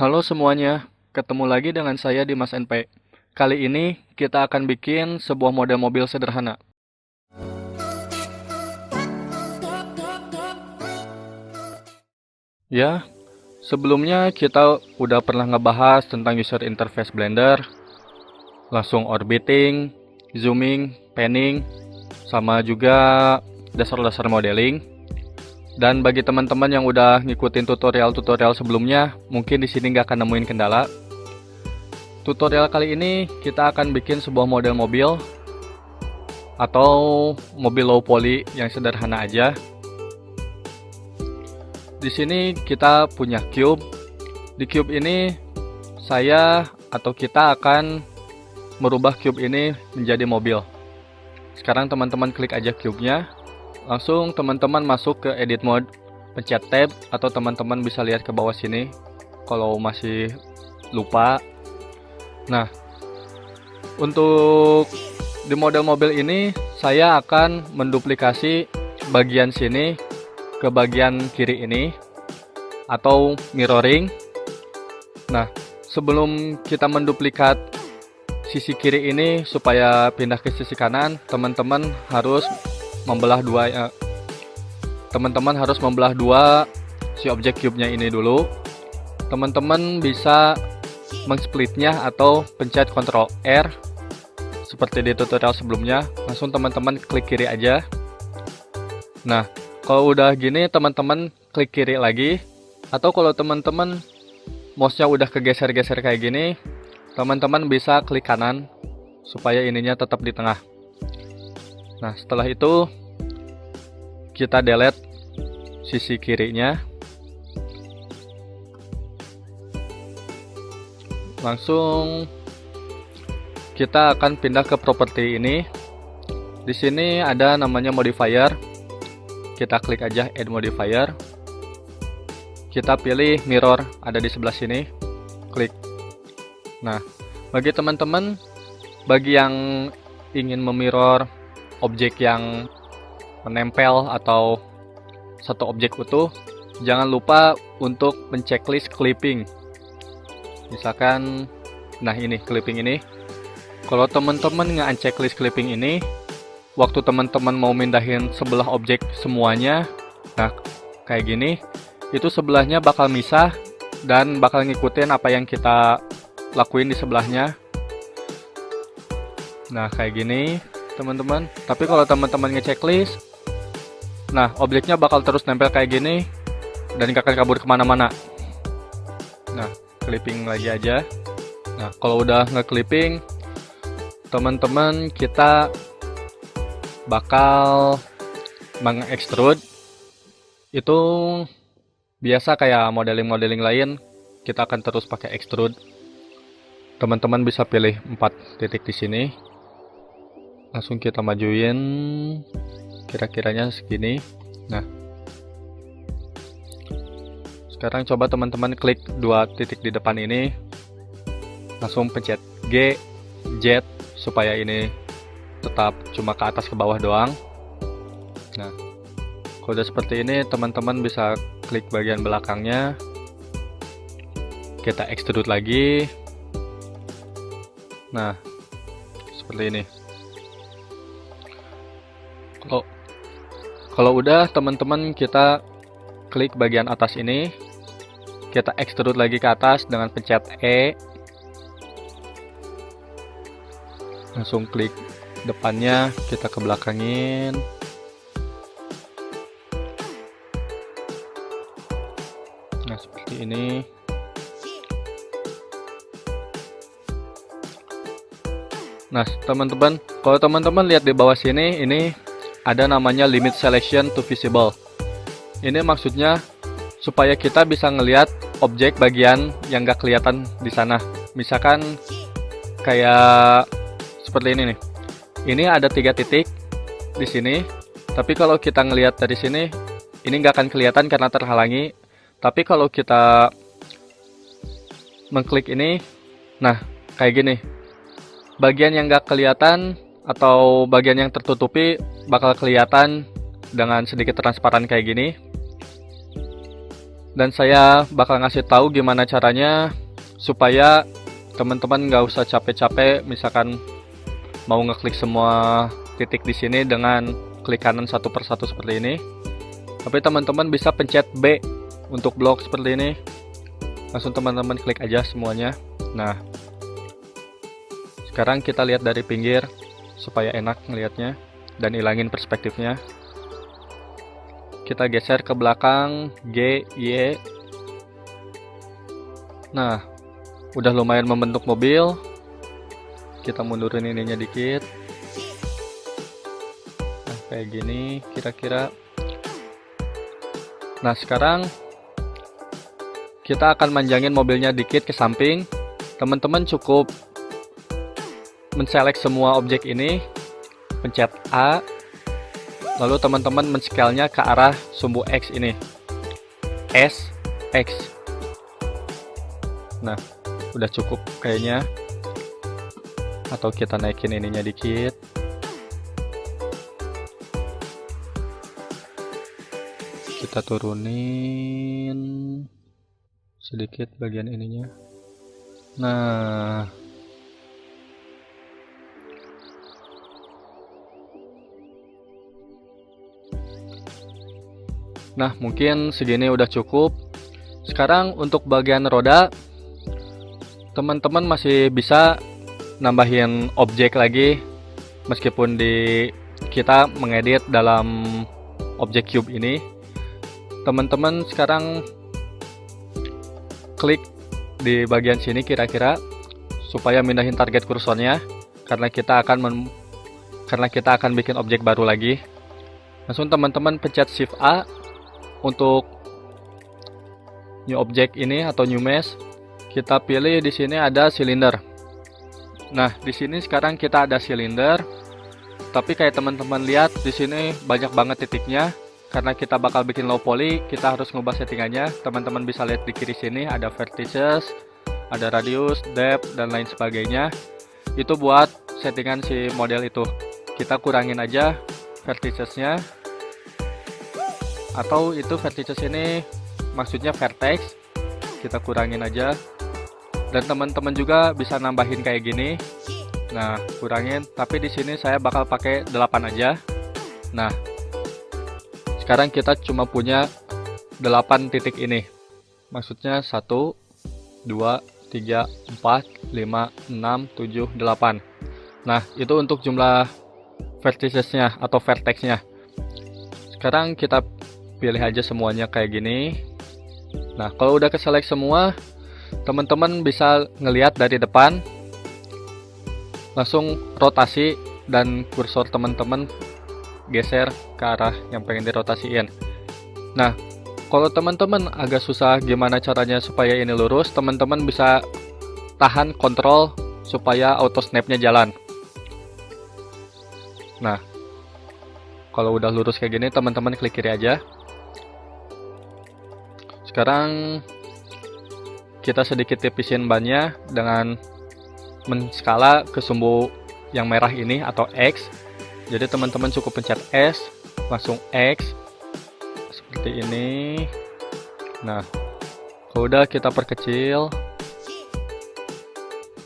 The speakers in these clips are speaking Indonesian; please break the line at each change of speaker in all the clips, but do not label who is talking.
Halo semuanya, ketemu lagi dengan saya Dimas NP. Kali ini kita akan bikin sebuah model mobil sederhana. Ya, sebelumnya kita udah pernah ngebahas tentang user interface Blender, langsung orbiting, zooming, panning, sama juga dasar-dasar modeling. Dan bagi teman-teman yang udah ngikutin tutorial-tutorial sebelumnya, mungkin di sini nggak akan nemuin kendala. Tutorial kali ini kita akan bikin sebuah model mobil atau mobil low poly yang sederhana aja. Di sini kita punya cube. Di cube ini saya atau kita akan merubah cube ini menjadi mobil. Sekarang teman-teman klik aja cube-nya. Langsung teman-teman masuk ke edit mode, pencet tab, atau teman-teman bisa lihat ke bawah sini kalau masih lupa. Nah, untuk di model mobil ini saya akan menduplikasi bagian sini ke bagian kiri ini atau mirroring. Nah, sebelum kita menduplikat sisi kiri ini supaya pindah ke sisi kanan, teman-teman harus membelah dua si objek cube-nya ini dulu. Teman-teman bisa mengsplitnya atau pencet Ctrl R seperti di tutorial sebelumnya. Langsung teman-teman klik kiri aja. Nah, kalau udah gini teman-teman klik kiri lagi, atau kalau teman-teman mouse-nya udah kegeser-geser kayak gini, teman-teman bisa klik kanan supaya ininya tetap di tengah. Nah, setelah itu kita delete sisi kirinya. Langsung kita akan pindah ke properti ini. Di sini ada namanya modifier. Kita klik aja add modifier. Kita pilih mirror, ada di sebelah sini. Klik. Nah, bagi teman-teman, bagi yang ingin memirror objek yang menempel atau satu objek utuh, jangan lupa untuk menceklis clipping. Misalkan, nah ini clipping ini. Kalau teman-teman nge-unchecklist clipping ini, waktu teman-teman mau mindahin sebelah objek semuanya, nah kayak gini, itu sebelahnya bakal misah dan bakal ngikutin apa yang kita lakuin di sebelahnya. Nah kayak gini teman-teman. Tapi kalau teman-teman nge-checklist, nah objeknya bakal terus nempel kayak gini dan gak akan kabur kemana-mana. Nah clipping lagi aja. Nah kalau udah nge-clipping, teman-teman kita bakal meng-extrude. Itu biasa kayak modeling-modeling lain, kita akan terus pakai extrude. Teman-teman bisa pilih 4 titik di sini. Langsung kita majuin kira-kiranya segini. Nah, sekarang coba teman-teman klik 2 titik di depan ini. Langsung pencet G, Z supaya ini tetap cuma ke atas ke bawah doang. Nah, kalau udah seperti ini, teman-teman bisa klik bagian belakangnya. Kita extrude lagi. Nah, seperti ini. Kalau udah, teman-teman kita klik bagian atas ini. Kita extrude lagi ke atas dengan pencet E. Langsung klik depannya, kita ke belakangin. Nah, seperti ini. Nah, teman-teman, kalau teman-teman lihat di bawah sini, ini ada namanya limit selection to visible. Ini maksudnya supaya kita bisa ngelihat objek bagian yang gak kelihatan di sana. Misalkan kayak seperti ini nih. Ini ada 3 titik di sini. Tapi kalau kita ngelihat dari sini, ini gak akan kelihatan karena terhalangi. Tapi kalau kita mengklik ini, nah kayak gini. Bagian yang gak kelihatan atau bagian yang tertutupi bakal kelihatan dengan sedikit transparan kayak gini. Dan saya bakal ngasih tahu gimana caranya supaya teman-teman nggak usah capek-capek misalkan mau ngeklik semua titik di sini dengan klik kanan satu persatu seperti ini. Tapi teman-teman bisa pencet B untuk blok seperti ini. Langsung teman-teman klik aja semuanya. Nah, sekarang kita lihat dari pinggir supaya enak ngelihatnya dan ilangin perspektifnya. Kita geser ke belakang G, Y. Nah, udah lumayan membentuk mobil. Kita mundurin ininya dikit. Nah, kayak gini kira-kira. Nah, sekarang kita akan manjangin mobilnya dikit ke samping. Teman-teman cukup menselect semua objek ini, pencet A. Lalu teman-teman men-scale-nya ke arah sumbu X ini. S, X. Nah, udah cukup kayaknya. Atau kita naikin ininya dikit. Kita turunin sedikit bagian ininya. Nah, mungkin segini udah cukup. Sekarang untuk bagian roda, teman-teman masih bisa nambahin objek lagi. Meskipun kita mengedit dalam objek cube ini. Teman-teman sekarang klik di bagian sini kira-kira supaya mindahin target kursornya karena kita akan bikin objek baru lagi. Langsung teman-teman pencet Shift A untuk new object ini atau new mesh. Kita pilih di sini ada silinder. Nah, di sini sekarang kita ada silinder. Tapi kayak teman-teman lihat di sini banyak banget titiknya. Karena kita bakal bikin low poly, kita harus ngubah settingannya. Teman-teman bisa lihat di kiri sini ada vertices, ada radius, depth, dan lain sebagainya. Itu buat settingan si model itu. Kita kurangin aja verticesnya. Atau itu vertices ini maksudnya vertex, kita kurangin aja. Dan teman-teman juga bisa nambahin kayak gini. Nah, kurangin, tapi di sini saya bakal pakai 8 aja. Nah, sekarang kita cuma punya 8 titik ini. Maksudnya 1 2 3 4 5 6 7 8. Nah, itu untuk jumlah verticesnya atau vertexnya. Sekarang kita pilih aja semuanya kayak gini. Nah, kalau udah ke-select semua, teman-teman bisa ngelihat dari depan. Langsung rotasi dan kursor teman-teman geser ke arah yang pengen dirotasiin. Nah, kalau teman-teman agak susah gimana caranya supaya ini lurus, teman-teman bisa tahan kontrol supaya auto snap-nya jalan. Nah, kalau udah lurus kayak gini, teman-teman klik kiri aja. Sekarang kita sedikit tipisin bannya dengan menskala ke sumbu yang merah ini atau X. Jadi teman-teman cukup pencet S, langsung X seperti ini. Nah, kalau udah kita perkecil,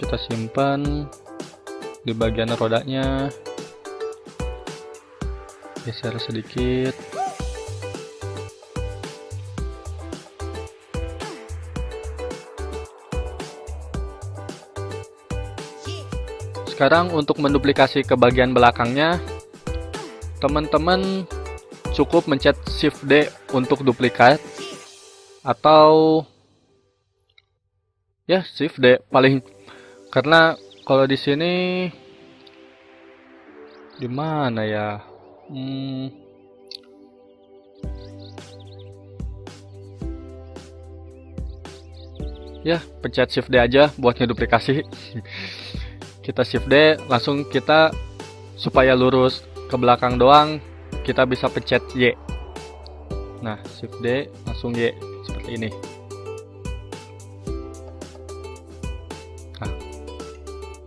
kita simpan di bagian rodanya, geser sedikit. Sekarang untuk menduplikasi ke bagian belakangnya, teman-teman cukup mencet Shift D untuk duplikat, atau ya Shift D paling, karena kalau di sini di mana ya? Ya, pencet Shift D aja buat ngeduplikasi. Kita Shift D, langsung kita supaya lurus ke belakang doang, kita bisa pencet Y. Nah, Shift D, langsung Y seperti ini. Nah,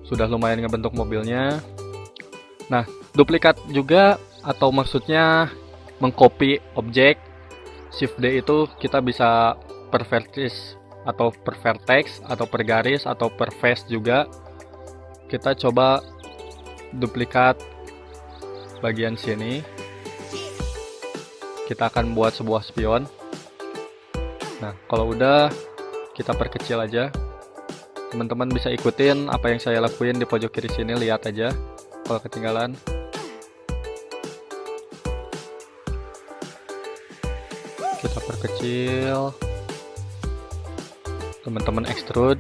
sudah lumayan ngebentuk mobilnya. Nah, duplikat juga, atau maksudnya mengcopy objek, Shift D itu kita bisa per vertex atau per vertex atau per garis atau per face juga. Kita coba duplikat bagian sini. Kita akan buat sebuah spion. Nah, kalau udah kita perkecil aja. Teman-teman bisa ikutin apa yang saya lakuin di pojok kiri sini, lihat aja kalau ketinggalan. Kita perkecil. Teman-teman extrude.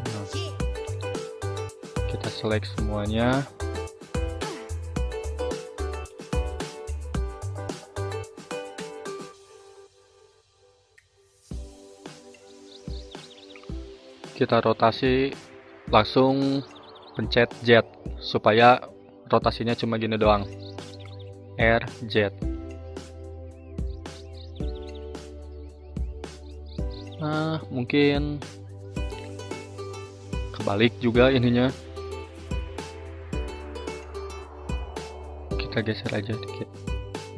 Nah, kita select semuanya. Kita rotasi, langsung pencet Z supaya rotasinya cuma gini doang. RZ. Nah, mungkin kebalik juga ininya. Kita geser aja dikit.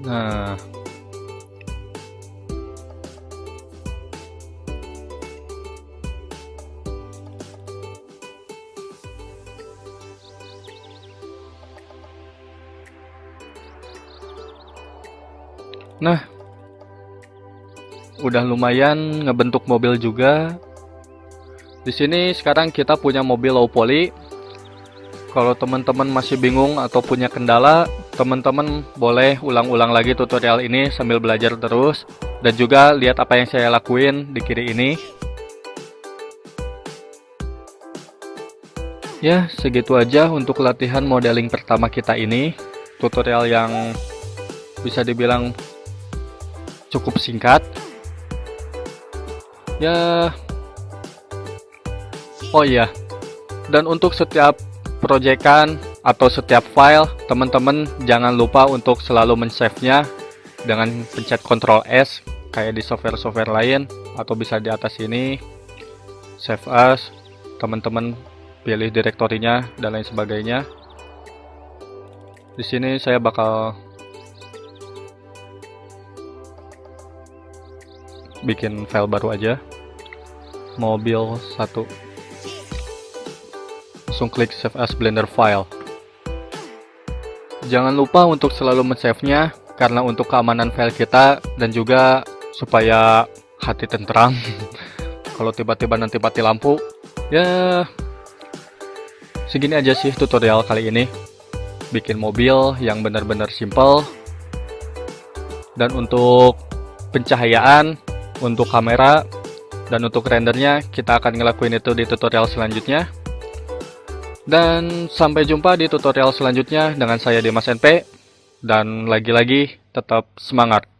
Nah, udah lumayan ngebentuk mobil juga. Di sini sekarang kita punya mobil low poly. Kalau teman-teman masih bingung atau punya kendala, teman-teman boleh ulang-ulang lagi tutorial ini sambil belajar terus, dan juga lihat apa yang saya lakuin di kiri ini. Ya, segitu aja untuk latihan modeling pertama kita ini. Tutorial yang bisa dibilang cukup singkat. Ya, oh iya, dan untuk setiap proyekan atau setiap file, teman-teman jangan lupa untuk selalu men-save-nya dengan pencet Ctrl S kayak di software-software lain, atau bisa di atas ini save as, teman-teman pilih direktorinya dan lain sebagainya. Di sini saya bakal bikin file baru aja, mobil 1, langsung klik save as blender file. Jangan lupa untuk selalu men-save-nya, karena untuk keamanan file kita dan juga supaya hati tentram kalau tiba-tiba nanti mati lampu. Ya, segini aja sih tutorial kali ini, bikin mobil yang benar-benar simple. Dan untuk pencahayaan, untuk kamera, dan untuk rendernya kita akan ngelakuin itu di tutorial selanjutnya. Dan sampai jumpa di tutorial selanjutnya dengan saya Dimas NP. Dan lagi-lagi tetap semangat.